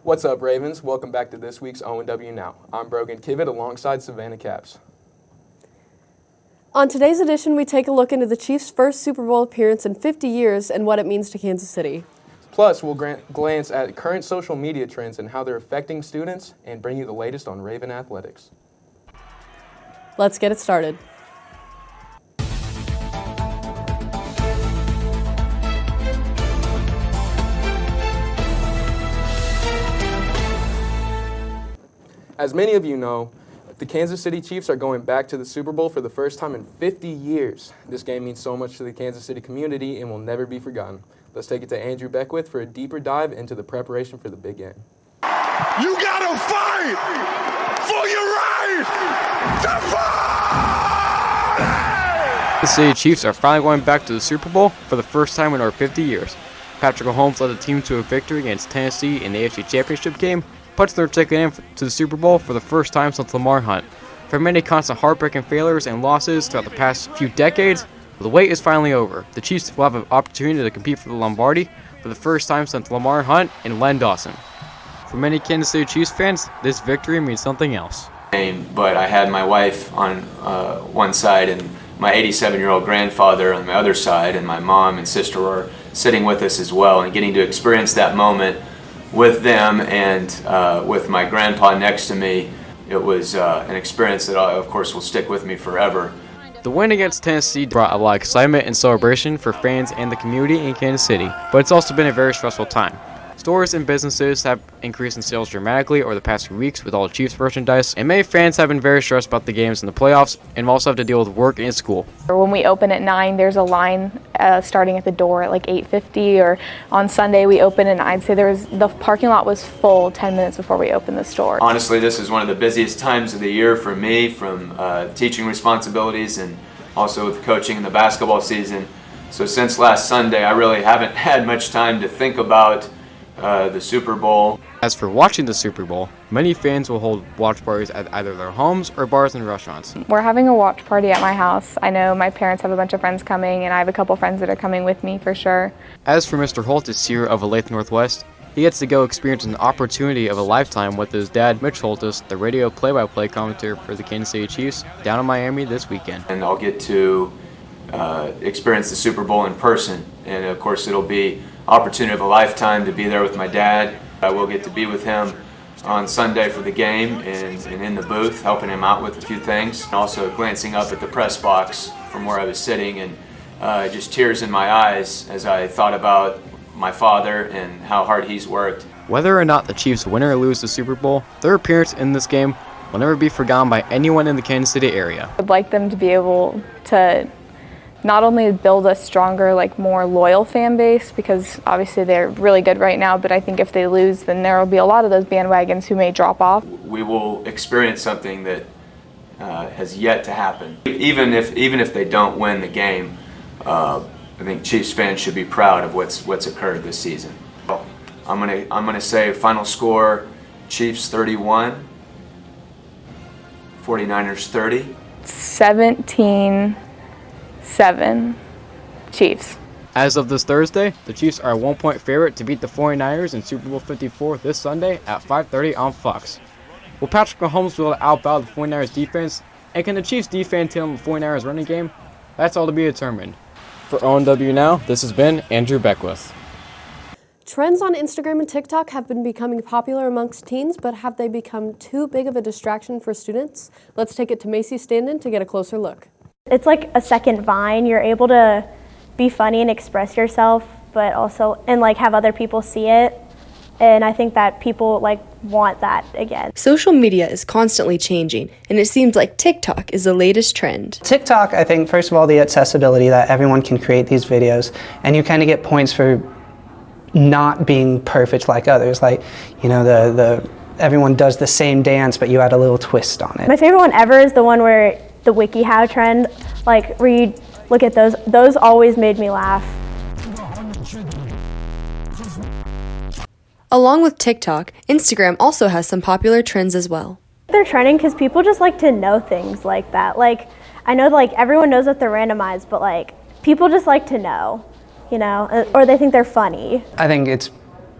What's up, Ravens? Welcome back to this week's ONW Now. I'm Brogan Kivett alongside Savannah Caps. On today's edition, we take a look into the Chiefs' first Super Bowl appearance in 50 years and what it means to Kansas City. Plus, we'll glance at current social media trends and how they're affecting students and bring you the latest on Raven athletics. Let's get it started. As many of you know, the Kansas City Chiefs are going back to the Super Bowl for the first time in 50 years. This game means so much to the Kansas City community and will never be forgotten. Let's take it to Andrew Beckwith for a deeper dive into the preparation for the big game. You gotta fight for your right to fight! The City Chiefs are finally going back to the Super Bowl for the first time in over 50 years. Patrick Mahomes led the team to a victory against Tennessee in the AFC Championship game, punched their ticket in to the Super Bowl for the first time since Lamar Hunt. For many constant heartbreaking failures and losses throughout the past few decades, the wait is finally over. The Chiefs will have an opportunity to compete for the Lombardi for the first time since Lamar Hunt and Len Dawson. For many Kansas City Chiefs fans, this victory means something else. But I had my wife on one side and my 87-year-old grandfather on the other side, and my mom and sister were sitting with us as well, and getting to experience that moment with them and with my grandpa next to me, it was an experience that, of course, will stick with me forever. The win against Tennessee brought a lot of excitement and celebration for fans and the community in Kansas City, but it's also been a very stressful time. Stores and businesses have increased in sales dramatically over the past few weeks with all the Chiefs merchandise, and many fans have been very stressed about the games and the playoffs and also have to deal with work and school. When we open at 9, there's a line starting at the door at like 8:50, or on Sunday we open and I'd say the parking lot was full 10 minutes before we opened the store. Honestly, this is one of the busiest times of the year for me, from teaching responsibilities and also with coaching in the basketball season. So since last Sunday, I really haven't had much time to think about the Super Bowl. As for watching the Super Bowl, many fans will hold watch parties at either their homes or bars and restaurants. We're having a watch party at my house. I know my parents have a bunch of friends coming, and I have a couple friends that are coming with me for sure. As for Mr. Holtis here of Olathe Northwest, he gets to go experience an opportunity of a lifetime with his dad, Mitch Holtis, the radio play-by-play commentator for the Kansas City Chiefs, down in Miami this weekend. And I'll get to experience the Super Bowl in person, and of course it'll be opportunity of a lifetime to be there with my dad. I will get to be with him on Sunday for the game and in the booth, helping him out with a few things. And also glancing up at the press box from where I was sitting, and just tears in my eyes as I thought about my father and how hard he's worked. Whether or not the Chiefs win or lose the Super Bowl, their appearance in this game will never be forgotten by anyone in the Kansas City area. I'd like them to be able to not only build a stronger, more loyal fan base, because obviously they're really good right now, but I think if they lose, then there will be a lot of those bandwagons who may drop off. We will experience something that has yet to happen. Even if they don't win the game, I think Chiefs fans should be proud of what's occurred this season. I'm gonna say final score: Chiefs 31, 49ers 30. 17-7 Chiefs. As of this Thursday, the Chiefs are a 1-point favorite to beat the 49ers in Super Bowl 54 this Sunday at 5:30 on Fox. Will Patrick Mahomes be able to outbattle the 49ers defense, and can the Chiefs defense tail the 49ers running game? That's all to be determined. For ONW Now, this has been Andrew Beckwith. Trends on Instagram and TikTok have been becoming popular amongst teens, but have they become too big of a distraction for students? Let's take it to Macy Standen to get a closer look. It's like a second Vine. You're able to be funny and express yourself, but also, and have other people see it. And I think that people want that again. Social media is constantly changing, and it seems like TikTok is the latest trend. TikTok, I think, first of all, the accessibility that everyone can create these videos, and you kind of get points for not being perfect like others. Everyone does the same dance, but you add a little twist on it. My favorite one ever is the one where the WikiHow trend, where you look at those. Those always made me laugh. Along with TikTok, Instagram also has some popular trends as well. They're trending because people just like to know things like that. I know everyone knows that they're randomized, but people just like to know, or they think they're funny. I think it's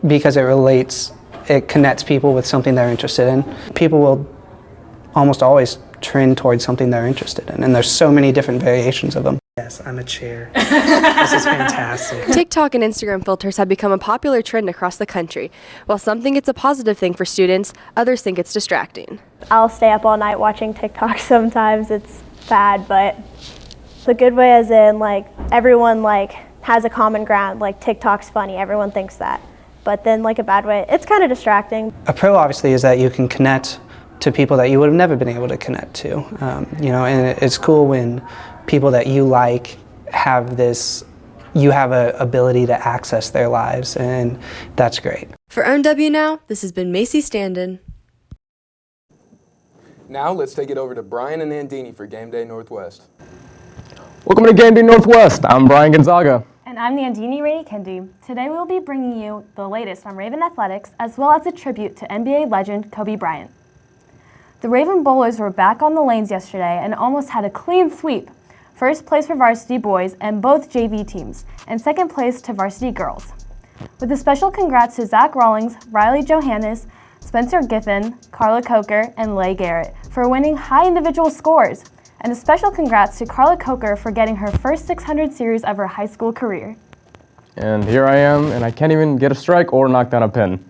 because it relates it connects people with something they're interested in. People will almost always trend towards something they're interested in, and there's so many different variations of them. Yes, I'm a chair. This is fantastic. TikTok and Instagram filters have become a popular trend across the country. While some think it's a positive thing for students, others think it's distracting. I'll stay up all night watching TikTok sometimes. It's bad, but the good way as in like everyone like has a common ground, like TikTok's funny, everyone thinks that. But then like a bad way, it's kind of distracting. A pro obviously is that you can connect to people that you would have never been able to connect to. And it's cool when people that you like have this, you have a ability to access their lives, and that's great. For ONW Now, this has been Macy Standen. Now let's take it over to Brian and Nandini for Gameday Northwest. Welcome to Gameday Northwest. I'm Brian Gonzaga. And I'm Nandini Rainey-Kendi. Today we will be bringing you the latest from Raven Athletics, as well as a tribute to NBA legend Kobe Bryant. The Raven Bowlers were back on the lanes yesterday and almost had a clean sweep. First place for varsity boys and both JV teams, and second place to varsity girls. With a special congrats to Zach Rawlings, Riley Johannes, Spencer Giffen, Carla Coker, and Leigh Garrett for winning high individual scores. And a special congrats to Carla Coker for getting her first 600 series of her high school career. And here I am, and I can't even get a strike or knock down a pin.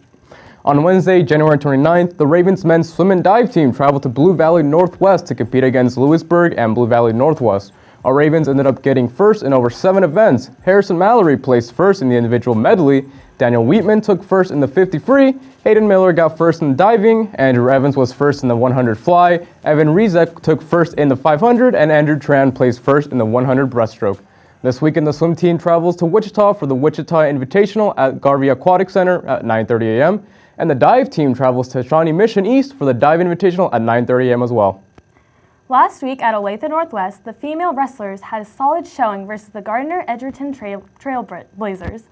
On Wednesday, January 29th, the Ravens men's swim and dive team traveled to Blue Valley Northwest to compete against Lewisburg and Blue Valley Northwest. Our Ravens ended up getting first in over 7 events. Harrison Mallory placed first in the individual medley. Daniel Wheatman took first in the 50 free. Hayden Miller got first in diving. Andrew Evans was first in the 100 fly. Evan Rizek took first in the 500, and Andrew Tran placed first in the 100 breaststroke. This weekend, the swim team travels to Wichita for the Wichita Invitational at Garvey Aquatic Center at 9:30 a.m. And the dive team travels to Shawnee Mission East for the Dive Invitational at 9:30 a.m. as well. Last week at Olathe Northwest, the female wrestlers had a solid showing versus the Gardner-Edgerton Trailblazers.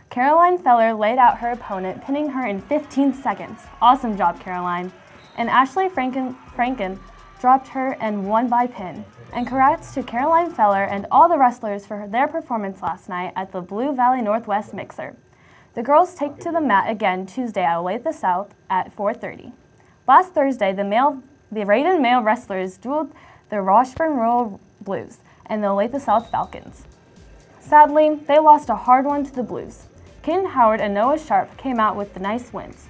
Caroline Feller laid out her opponent, pinning her in 15 seconds. Awesome job, Caroline. And Ashley Franken dropped her and won by pin. And congrats to Caroline Feller and all the wrestlers for their performance last night at the Blue Valley Northwest Mixer. The girls take to the mat again Tuesday at Olathe South at 4:30. Last Thursday, the Raven male wrestlers dueled the Washburn Rural Blues and the Olathe South Falcons. Sadly, they lost a hard one to the Blues. Ken Howard and Noah Sharp came out with the nice wins.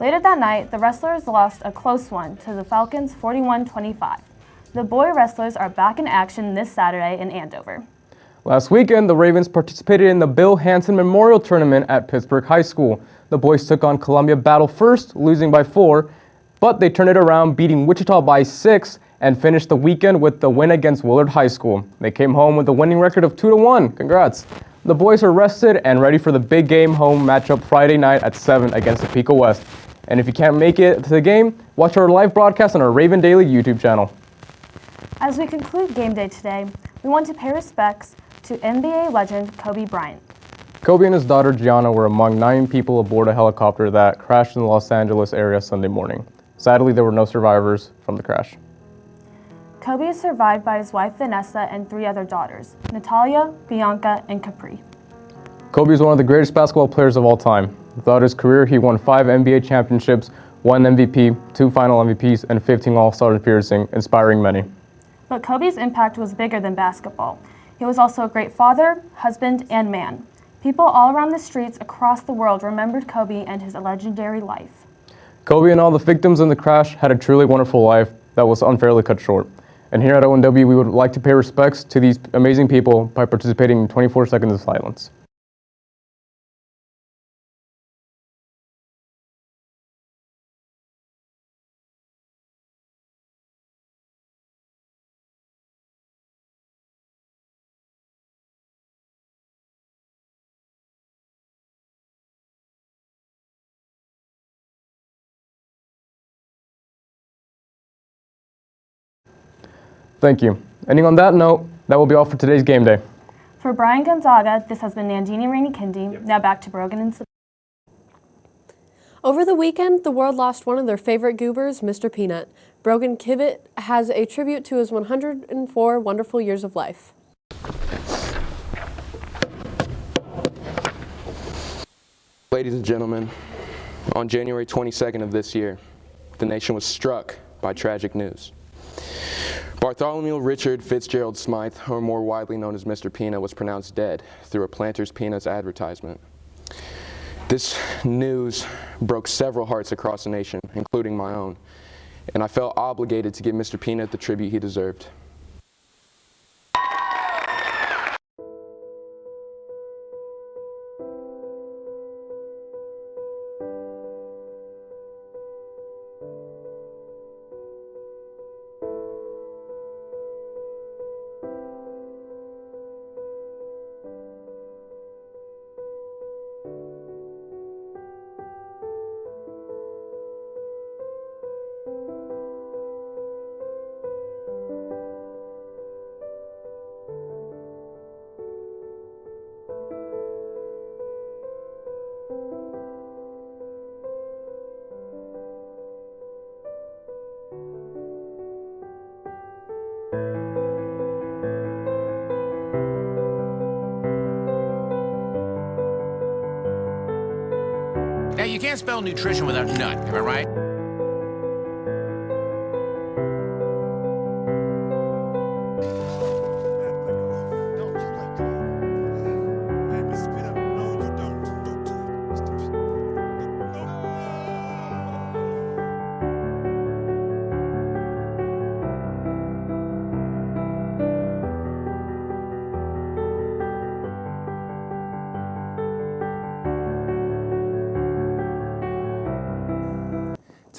Later that night, the wrestlers lost a close one to the Falcons 41-25. The boy wrestlers are back in action this Saturday in Andover. Last weekend, the Ravens participated in the Bill Hansen Memorial Tournament at Pittsburgh High School. The boys took on Columbia Battle first, losing by 4, but they turned it around, beating Wichita by 6, and finished the weekend with the win against Willard High School. They came home with a winning record of 2-1. Congrats. The boys are rested and ready for the big game home matchup Friday night at 7 against Topeka West. And if you can't make it to the game, watch our live broadcast on our Raven Daily YouTube channel. As we conclude Game Day today, we want to pay respects to NBA legend Kobe Bryant. Kobe and his daughter Gianna were among 9 people aboard a helicopter that crashed in the Los Angeles area Sunday morning. Sadly, there were no survivors from the crash. Kobe is survived by his wife Vanessa and 3 other daughters, Natalia, Bianca, and Capri. Kobe is one of the greatest basketball players of all time. Throughout his career, he won 5 NBA championships, 1 MVP, 2 final MVPs, and 15 All-Star appearances, inspiring many. But Kobe's impact was bigger than basketball. He was also a great father, husband, and man. People all around the streets across the world remembered Kobe and his legendary life. Kobe and all the victims in the crash had a truly wonderful life that was unfairly cut short. And here at ONW, we would like to pay respects to these amazing people by participating in 24 seconds of silence. Thank you. Ending on that note, that will be all for today's game day. For Brian Gonzaga, this has been Nandini Rainey-Kendi. Now back to Brogan and Over the weekend, the world lost one of their favorite goobers, Mr. Peanut. Brogan Kivett has a tribute to his 104 wonderful years of life. Ladies and gentlemen, On January 22nd of this year, the nation was struck by tragic news. Bartholomew Richard Fitzgerald Smythe, or more widely known as Mr. Peanut, was pronounced dead through a Planters Peanuts advertisement. This news broke several hearts across the nation, including my own, and I felt obligated to give Mr. Peanut the tribute he deserved. Now, you can't spell nutrition without nut, am I right?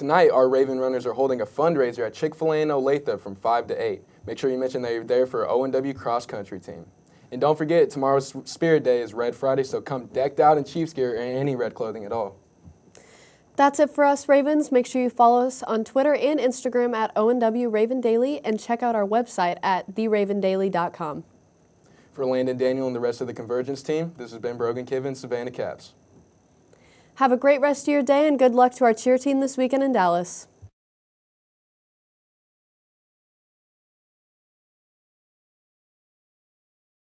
Tonight, our Raven Runners are holding a fundraiser at Chick-fil-A in Olathe from 5 to 8. Make sure you mention that you're there for ONW cross country team. And don't forget, tomorrow's Spirit Day is Red Friday, so come decked out in Chiefs gear or any red clothing at all. That's it for us, Ravens. Make sure you follow us on Twitter and Instagram at ONW Raven Daily and check out our website at theravendaily.com. For Landon Daniel and the rest of the Convergence team, this has been Brogan Kiven, Savannah Caps. Have a great rest of your day and good luck to our cheer team this weekend in Dallas.